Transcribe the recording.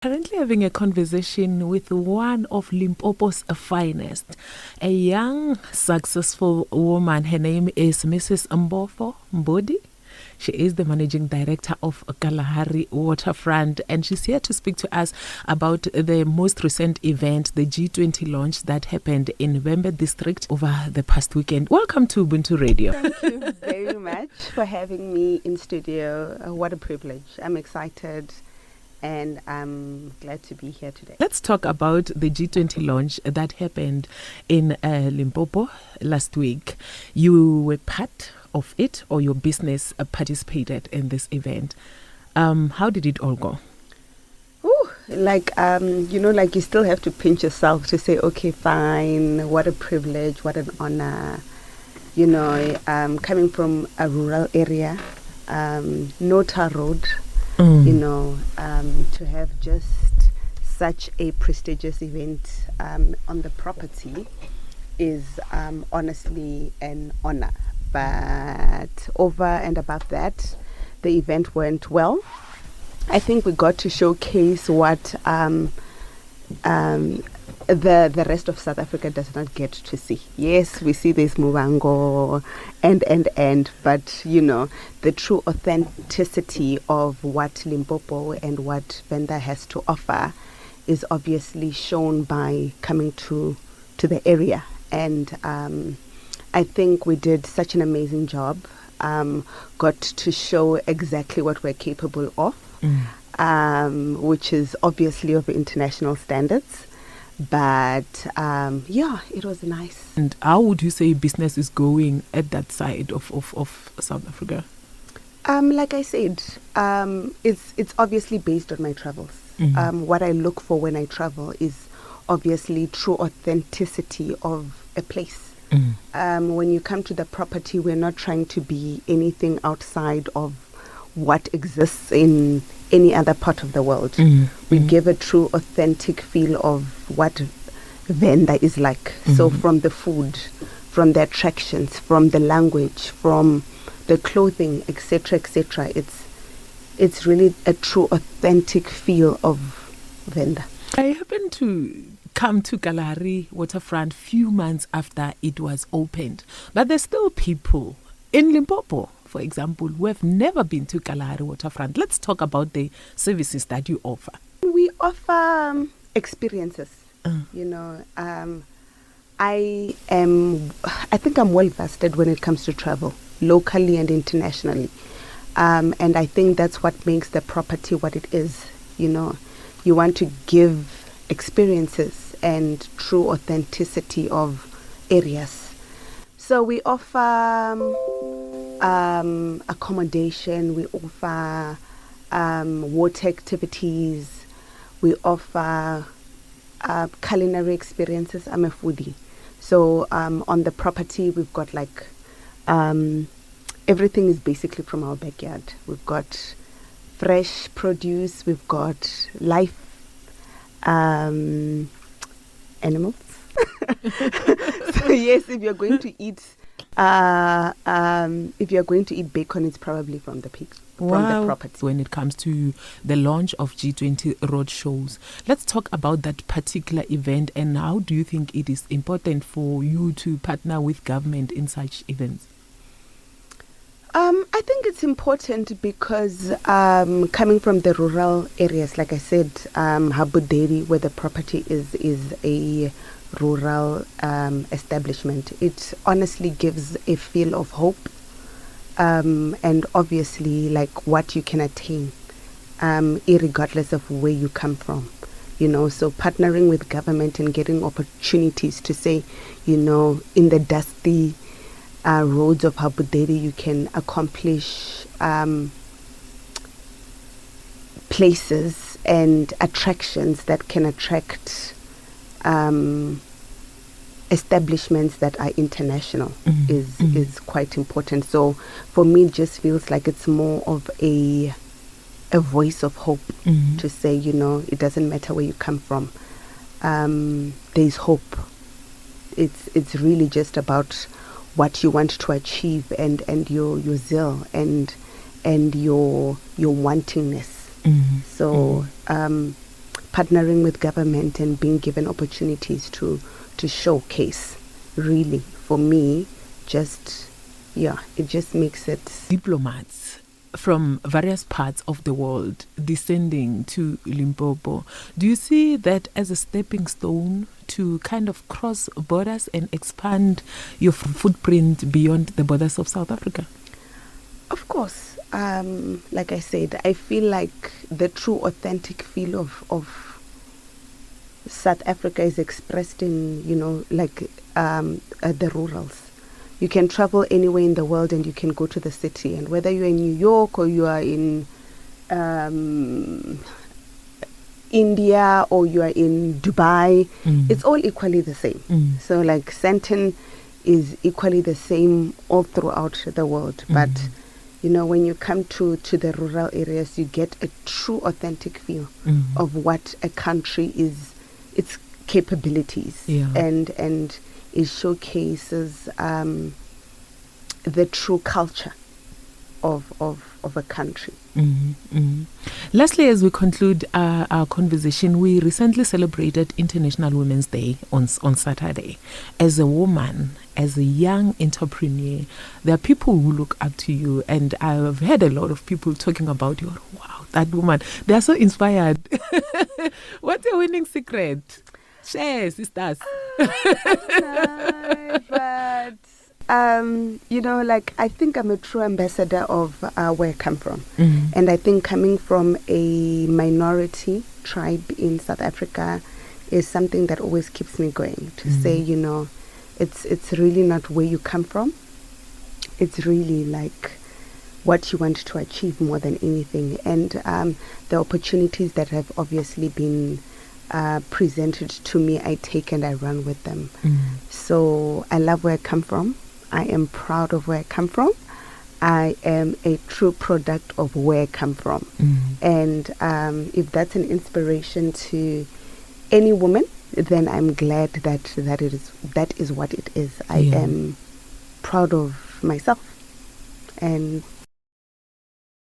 Currently having a conversation with one of Limpopo's finest, a young, successful woman. Her name is Mrs. Mbofho Mbodi. She is the managing director of Kalahari Waterfront, and she's here to speak to us about the most recent event, the G20 launch that happened in November District over the past weekend. Welcome to Ubuntu Radio. Thank you very much for having me in studio. What a privilege. I'm excited and I'm glad to be here today. Let's talk about the G20 launch that happened in Limpopo last week. You were part of it, or your business participated in this event. How did it all go? Like you still have to pinch yourself to say, okay, fine, what a privilege, what an honor. Coming from a rural area, no tar road, to have just such a prestigious event on the property is honestly an honor. But over and above that, the event went well. I think we got to showcase what the rest of South Africa does not get to see. Yes, we see this Mubango and, but the true authenticity of what Limpopo and what Venda has to offer is obviously shown by coming to the area. And I think we did such an amazing job. Got to show exactly what we're capable of, which is obviously of international standards. But it was nice. And how would you say business is going at that side of South Africa? Like I said, it's obviously based on my travels. What I look for when I travel is obviously true authenticity of a place. When you come to the property, we're not trying to be anything outside of what exists in any other part of the world. We give a true authentic feel of what Venda is like. So from the food, from the attractions, from the language, from the clothing, etc., it's really a true authentic feel of Venda. I happened to come to Kalahari Waterfront few months after it was opened, but there's still people in Limpopo, for example, who have never been to Kalahari Waterfront. Let's talk about the services that you offer. We offer experiences. I think I'm well vested when it comes to travel, locally and internationally. And I think that's what makes the property what it is. You want to give experiences and true authenticity of areas. So we offer accommodation, we offer water activities, we offer culinary experiences. I'm a foodie. So on the property, we've got everything is basically from our backyard. We've got fresh produce, we've got live animals. So yes, if you're going to eat bacon, it's probably from the pigs, from the property. When it comes to the launch of G20 road shows, let's talk about that particular event, and how do you think it is important for you to partner with government in such events? I think it's important because coming from the rural areas, like I said, Habuderi, where the property is a rural establishment, it honestly gives a feel of hope and obviously like what you can attain irregardless of where you come from. So partnering with government and getting opportunities to say, in the dusty roads of Habuderi, you can accomplish places and attractions that can attract establishments that are international is quite important. So for me, it just feels like it's more of a voice of hope to say, it doesn't matter where you come from. There's hope. It's really just about what you want to achieve and your zeal and your wantingness. So partnering with government and being given opportunities to showcase, really, for me, it just makes it. Diplomats from various parts of the world descending to Limpopo, do you see that as a stepping stone to kind of cross borders and expand your footprint beyond the borders of South Africa? Of course. Like I said, I feel like the true authentic feel of South Africa is expressed in, the rurals. You can travel anywhere in the world and you can go to the city, and whether you're in New York or you are in India or you are in Dubai, it's all equally the same. So like Sandton is equally the same all throughout the world. But when you come to the rural areas, you get a true authentic feel of what a country is, its capabilities, and it showcases the true culture of a country. Lastly, as we conclude our conversation, we recently celebrated International Women's Day on Saturday. As a woman, as a young entrepreneur, there are people who look up to you, and I've heard a lot of people talking about you. Wow, that woman, they are so inspired. What's your winning secret? Share, sisters. But I think I'm a true ambassador of where I come from. And I think coming from a minority tribe in South Africa is something that always keeps me going, to say, it's really not where you come from. It's really like what you want to achieve more than anything. And the opportunities that have obviously been presented to me, I take and I run with them. So I love where I come from. I am proud of where I come from. I am a true product of where I come from. And if that's an inspiration to any woman, then I'm glad that is what it is. I am proud of myself, and